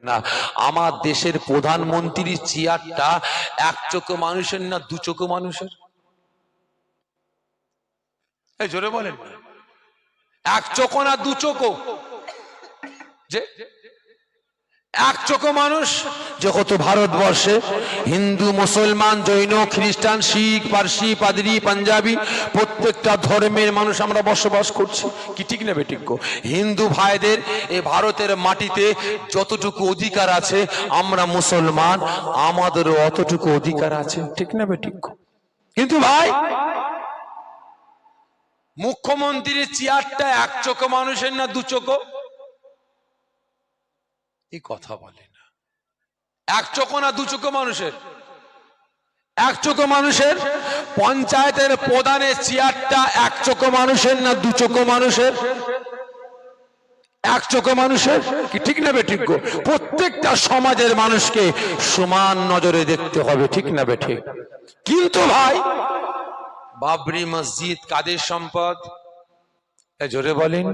না, আমার দেশের প্রধানমন্ত্রীর চেয়ারটা এক চোখো মানুষের না দু চোখো মানুষের? এই জোরে বলেন, এক চোখো না দু চোখো? যে এক চোখো মানুষ যেহেতু ভারতবর্ষে হিন্দু, মুসলমান, জৈন, খ্রিস্টান, শিখ, পারসি, পাদ্রী, পাঞ্জাবি প্রত্যেকটা ধর্মের মানুষ আমরা বসবাস করছি, কি ঠিক না বেঠিক? হিন্দু ভাইদের এই ভারতের মাটিতে যতটুকু অধিকার আছে আমরা মুসলমান আমাদেরও অতটুকু অধিকার আছে, ঠিক না বেঠিক? কিন্তু ভাই মুখ্যমন্ত্রীর চেয়ারটা এক চোখো মানুষের না দু চোখো? এই কথা বলে না। এক চোখো না দু চোখো মানুষের? এক চোখো মানুষের। পঞ্চায়েতের প্রধানের চেয়ারটা এক চোখো মানুষের না দু চোখো মানুষের? এক চোখো মানুষের, কি ঠিক না বেঠিক? প্রত্যেকটা সমাজের মানুষকে সমান নজরে দেখতে হবে, ঠিক না বেঠিক? কিন্তু ভাই বাবরি মসজিদ কাদের সম্পদ? জোরে বলেন,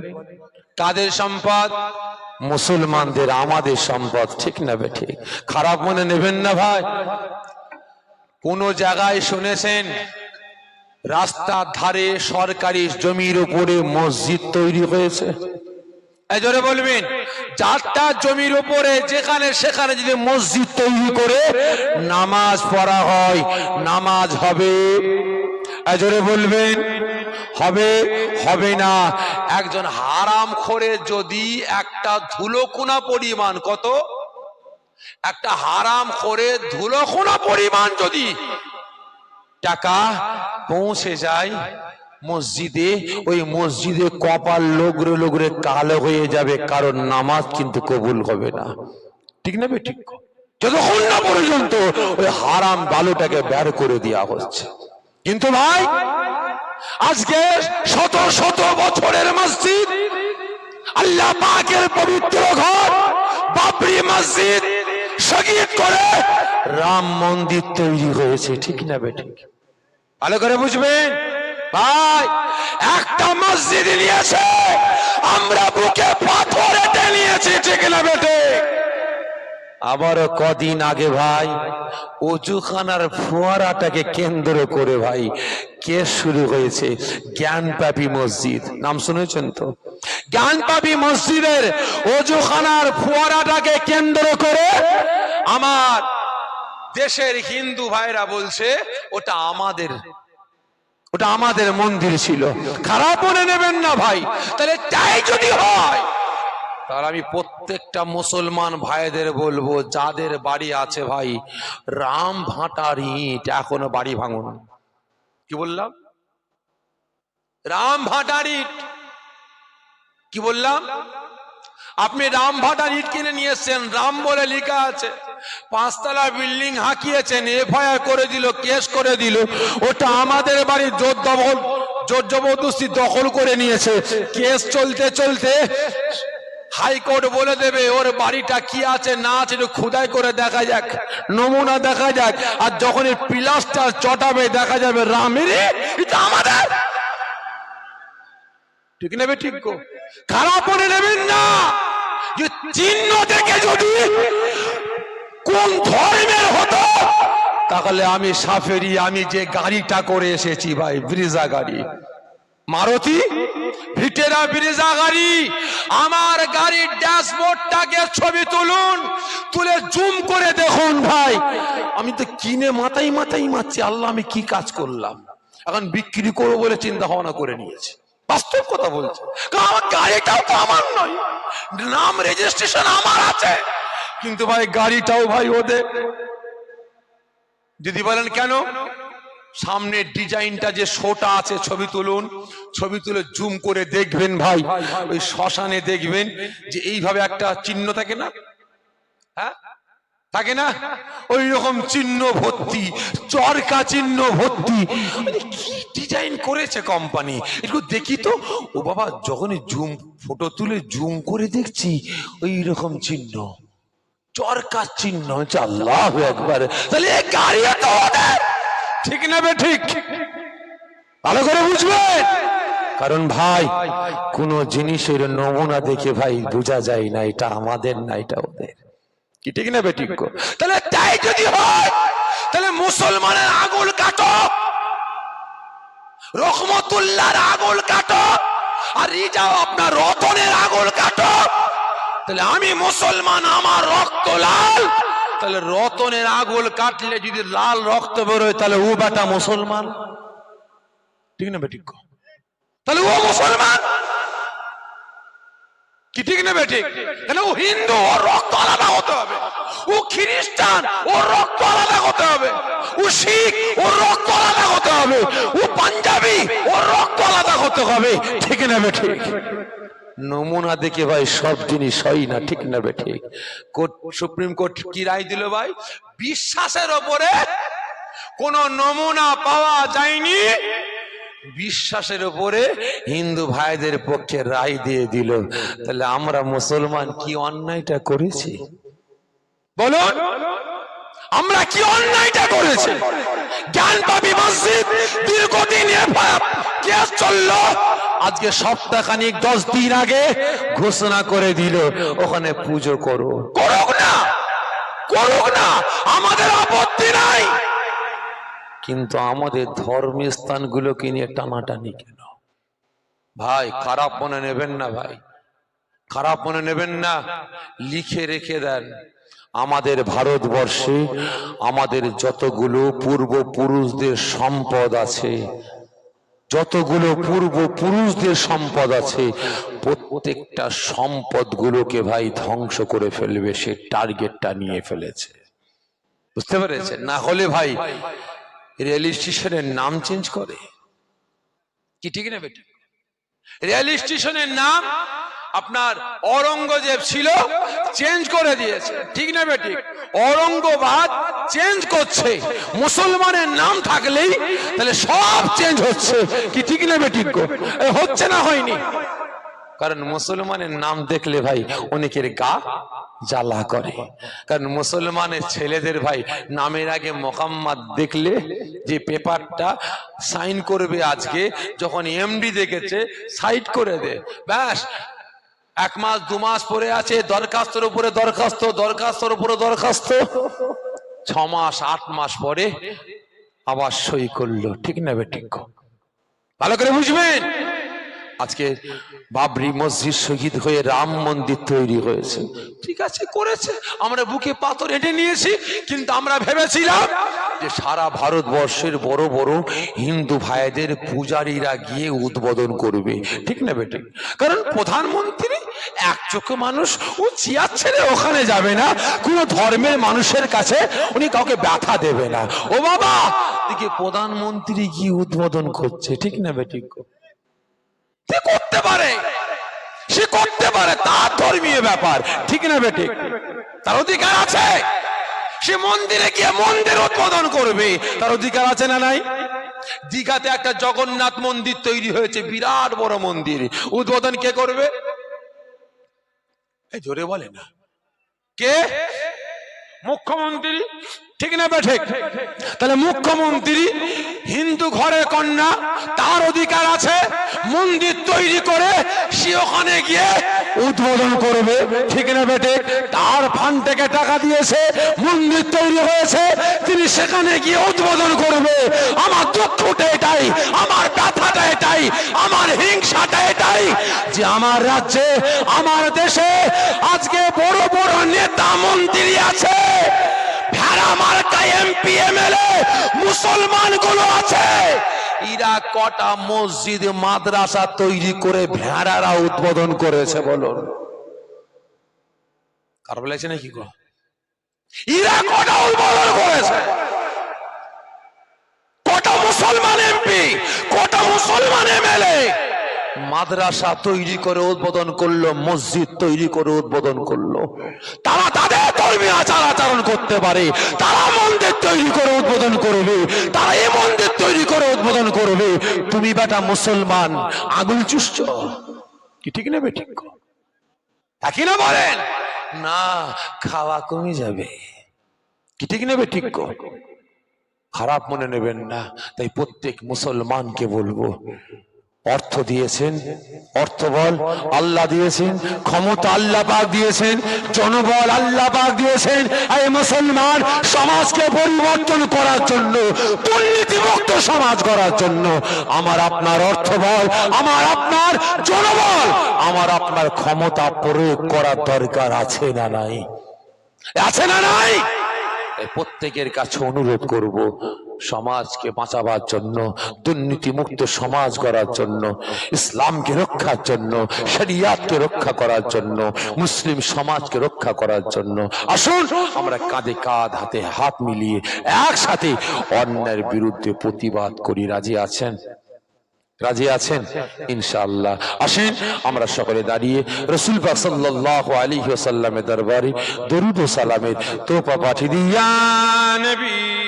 কাদের সম্পদ? মুসলমানদের, আমাদের সম্পদ, ঠিক না বেঠিক? খারাপ মনে নেবেন না ভাই। কোন জায়গায় শুনেছেন রাস্তার ধারে সরকারি জমির উপরে মসজিদ তৈরি হয়েছে? জোরে বলবেন, যারটা জমির উপরে যেখানে সেখানে যদি মসজিদ তৈরি করে নামাজ পড়া হয়, নামাজ হবে? জোরে বলবেন, হবে? হবে না। একজন হারামখোরের যদি একটা ধুলোকোনা পরিমাণ, কত? একটা হারামখোরের ধুলোকোনা পরিমাণ যদি টাকা পৌঁছে যায় মসজিদে, ওই মসজিদে কপাল লোগরে লোগরে কালো হয়ে যাবে, কারণ নামাজ কিন্তু কবুল হবে না, ঠিক না বেঠিক? যতক্ষণ না পর্যন্ত ওই হারাম বালুটাকে বের করে দেওয়া হচ্ছে। কিন্তু ভাই আজকে শত শত বছরের মসজিদ, আল্লাহ পাকের পবিত্র ঘর বাবরি মসজিদ শহীদ করে রাম মন্দির তৈরি হয়েছে, ঠিক না বেঠিক? ভালো করে বুঝবেন ভাই, একটা মসজিদ নিয়েছে আমরা বুকে পাথর এঁটে নিয়েছি, ঠিক না বেঠিক? আবার কদিন আগে ভাই অজুখানার ফোয়ারাটাকে কেন্দ্র করে ভাই কেস শুরু হয়েছে। জ্ঞানপাপী মসজিদ, নাম শুনেছেন তো? জ্ঞানপাপী মসজিদের অজুখানার ফোয়ারাটাকে কেন্দ্র করে আমার দেশের হিন্দু ভাইরা বলছে ওটা আমাদের, ওটা আমাদের মন্দির ছিল। খারাপ মনে নেবেন না ভাই। তাহলে তাই যদি হয় তাহলে আমি প্রত্যেকটা মুসলমান ভাইদের বলবো, যাদের বাড়ি আছে ভাই রাম ভাটার ইট এখনো বাড়ি ভাঙুন। কি বললাম? রাম ভাটার ইট। কি বললাম? আপনি রাম ভাটার ইট কিনে নিয়ে এসছেন, রাম বলে লেখা আছে, 5 তলা বিল্ডিং হাঁকিয়েছেন, এফআইআর করে দিল, কেস করে দিল, ওটা আমাদের বাড়ি জোর জবরদস্তি দখল করে নিয়েছে। কেস চলতে চলতে হাইকোর্ট বলে দেবে ওর বাড়িটা কি আছে না আছে একটু খোদাই করে দেখা যাক, নমুনা দেখা যাক, আর যখন এই প্লাস্টার চটাবে দেখা যাবে রামের, এটা আমাদের, ঠিক নেবে? ঠিক গো, খারাপ মনে নেবেন না। যে চিহ্ন থেকে যদি কোন ধর্মের হতো তাহলে আমি সাফেরি, আমি যে গাড়িটা করে এসেছি ভাই ব্রিজা গাড়ি, মারুতি ভিটেরা ব্রিজা গাড়ি, আমার গাড়ির ড্যাশবোর্ডটাকে ছবি তুলুন, তুলে জুম করে দেখুন ভাই, আমি তো কিনে মাথায় মাথায় মারছি, আল্লাহ আমি কি কাজ করলাম, এখন বিক্রি করবো বলে চিন্তা ভাবনা করে নিয়েছি। বাস্তব কথা বলছি, আমার গাড়িটাও তো আমার নয়, নাম রেজিস্ট্রেশন আমার আছে, কিন্তু ভাই গাড়িটাও ভাই ওদের। যদি বলেন কেন, সামনের ডিজাইনটা যে শোটা আছে ছবি তুলুন, ছবি তুলে জুম করে দেখবেন ভাই, ওই শ্মশানে দেখবেন যে এইভাবে একটা চিহ্ন থাকে না, হ্যাঁ থাকে না, ওই রকম চিহ্ন ভর্তি, চরকা চিহ্ন ভর্তি, কি ডিজাইন করেছে কোম্পানি, একটু দেখি তো। ও বাবা, যখনই জুম ফটো তুলে জুম করে দেখছি ওই রকম চিহ্ন, চরকা চিহ্ন, আল্লাহু আকবার। তাহলে এই গাড়িটা ওদের, ঠিক না বে ঠিক? ভালো করে বুঝবেন, কারণ ভাই কোন জিনিসের নমুনা দেখে ভাই বোঝা যায় না এটা আমাদের না এটা ওদের। কি ঠিক না বেঠিক? তাহলে তাই যদি হয় তাহলে মুসলমানের আঙুল কাটো, রহমতুল্লাহর আঙুল কাটো, আর রিজাও আপনার রতনের আঙুল কাটো। তাহলে আমি মুসলমান, আমার রক্ত লাল। তাহলে রতনের আঙুল কাটলে যদি লাল রক্ত বেরোয় তাহলে ও বেটা মুসলমান, ঠিক না বেঠিক? তাহলে ও মুসলমান, কি ঠিক না বেঠিক? কেন ও হিন্দু, ওর রক্ত আলাদা হতে হবে। ও খ্রিস্টান, ওর রক্ত আলাদা হতে হবে। ও শিখ, ওর রক্ত আলাদা হতে হবে। ও পাঞ্জাবি, ওর রক্ত আলাদা হতে হবে, ঠিক না বেঠিক? নমুনা দেখে ভাই সব জিনিস হয় না, ঠিক না বেঠিক? সুপ্রিম কোর্ট কি রায় দিল ভাই? বিশ্বাসের ওপরে কোন নমুনা পাওয়া যায়নি, বিশ্বাসের উপরে হিন্দু ভাইদের পক্ষে রায় দিয়ে দিল। তাহলে আমরা মুসলমান কি অন্যায়টা করেছি বলুন? আমরা কি অন্যায়টা করেছি? জ্ঞানপাপী মসজিদ দীর্ঘদিন কেস চললো, আজকে সপ্তাহখানিক 10 দিন আগে ঘোষণা করে দিল ওখানে পুজো করো। করুক না, করুক না, আমাদের আপত্তি নাই, কিন্তু আমাদের ধর্মীয় স্থানগুলোকে নিয়ে টানাটানি কেন ভাই? খারাপ মনে নেবেন না ভাই, খারাপ মনে নেবেন না। লিখে রেখে দেন, আমাদের ভারতবর্ষে আমাদের যতগুলো পূর্বপুরুষদের সম্পদ আছে, যতগুলো পূর্বপুরুষদের সম্পদ আছে, প্রত্যেকটা সম্পদগুলোকে ভাই ধ্বংস করে ফেলবে, সে টার্গেটটা নিয়ে ফেলেছে। বুঝতে পেরেছেন? না হলে ভাই রেল স্টেশনের নাম চেঞ্জ করে, কি ঠিক না বেটা? রেল স্টেশনের নাম আপনার औरंगजेब ছিল, চেঞ্জ করে দিয়েছে, ঠিক না বেঠিক? औरंगाबाद চেঞ্জ করছে, মুসলমানের নাম থাকলেই তাহলে সব চেঞ্জ হচ্ছে, কি ঠিক না বেঠিক? হচ্ছে না হয়নি? কারণ মুসলমানের নাম দেখলে ভাই অনেকের গা জ্বালা করে। কারণ মুসলমানের ছেলেদের ভাই নামের আগে মোহাম্মদ দেখলে যে পেপারটা সাইন করবে আজকে, যখন এমডি দেখেছে সাইড করে দে, ব্যাস 1 মাস 2 মাস পরে আছে, দরখাস্তের উপরে দরখাস্ত, দরখাস্তের উপরে দরখাস্ত, 6 মাস 8 মাস পরে আবার সই করলো, ঠিক না বেঠিক? ভালো করে বুঝবেন। আজকে বাবরি মসজিদ শহীদ হয়ে রাম মন্দির তৈরি হয়েছে, ঠিক আছে করেছে, আমরা বুকে পাথর এঁটে নিয়েছি, কিন্তু আমরা ভেবেছিলাম যে সারা ভারতবর্ষের বড় বড় হিন্দু ভাইদের পূজারীরা গিয়ে উদ্বোধন করবে, ঠিক না বেটে? কারণ প্রধানমন্ত্রী এক চোখে মানুষ, ও চেয়ার ছেড়ে ওখানে যাবে না, কোন ধর্মের মানুষের কাছে উনি কাউকে ব্যথা দেবে না। ও বাবা, দিকে প্রধানমন্ত্রী গিয়ে উদ্বোধন করছে, ঠিক না বেঠিক? সে করতে পারে, সে করতে পারে, তার ধর্মীয় ব্যাপার, ঠিক না বেঠিক? তার অধিকার আছে, সে মন্দিরে গিয়ে মন্দির উদ্বোধন করবে, তার অধিকার আছে না নাই? দীঘাতে একটা জগন্নাথ মন্দির তৈরি হয়েছে, বিরাট বড় মন্দির, উদ্বোধন কে করবে? জোরে বলে না, কে? মুখ্যমন্ত্রী, ঠিক না বেঠিক? তাহলে মুখ্যমন্ত্রী হিন্দু ঘরের কন্যা, তার অধিকার আছে মন্দির তৈরি করে সে ওখানে গিয়ে উদ্বোধন করবে, ঠিক না বেঠিক? তার ফান্ড থেকে টাকা দিয়েছে, মন্দির তৈরি হয়েছে, তিনি সেখানে গিয়ে উদ্বোধন করবে। আমার দুঃখটা এটাই, আমার ব্যথাটা এটাই, আমার হিংসাটা এটাই যে আমার রাজ্যে, আমার দেশে আজকে বড় বড় নেতা মন্ত্রী আছে, ভেড়া মার্কা এমপি এমএলএ মুসলমান গুলো আছে, এরা কটা মসজিদ মাদ্রাসা তৈরি করে ভেড়ারা উদ্বোধন করেছে বলুন? কার বলেছে নাকি গো? এরা কটা উদ্বোধন করেছে? কটা মুসলমান এমপি, কটা মুসলমান এমএলএ মাদ্রাসা তৈরি করে উদ্বোধন করলো, মসজিদ তৈরি করে উদ্বোধন করলো। তারা তাদের ধর্মীয় আচার আচরণ করতে পারে, তারা মন্দির তৈরি করে উদ্বোধন করবে, তারা এই মন্দির তৈরি করে উদ্বোধন করবে, তুমি বেটা মুসলমান আগুন চুষছ, কি ঠিক না বেঠিক? একই না বলেন না, খাওয়া কমে যাবে, কি ঠিক না বেঠিক? খারাপ মনে নেবেন না। তাই প্রত্যেক মুসলমানকে বলবো, অর্থ দিয়েছেন, অর্থবল আল্লাহ দিয়েছেন, ক্ষমতা আল্লাহ পাক দিয়েছেন, জনবল আল্লাহ পাক দিয়েছেন। এই মুসলমান সমাজকে পরিবর্তন করার জন্য, দুর্নীতিমুক্ত সমাজ করার জন্য আমার আপনার অর্থবল, আমার আপনার জনবল, আমার আপনার ক্ষমতা প্রয়োগ করার দরকার আছে না নাই? আছে না নাই? প্রত্যেকের কাছে অনুরোধ করব, সমাজকে বাঁচাবার জন্য, দুর্নীতিমুক্ত সমাজ করার জন্য, ইসলামকে রক্ষার জন্য, শরিয়াতকে রক্ষা করার জন্য, মুসলিম সমাজকে রক্ষা করার জন্য আসুন আমরা কাঁধে কাঁধ, হাতে হাত মিলিয়ে একসাথে অন্যায়ের বিরুদ্ধে প্রতিবাদ করি। রাজি আছেন? রাজি আছেন ইনশাআল্লাহ? আসেন আমরা সকলে দাঁড়িয়ে রাসূল পাক সাল্লাল্লাহু আলাইহি ওয়াসাল্লামের দরবারে দরুদ ও সালামের তোপা পাঠিয়ে দিই। ইয়া নবী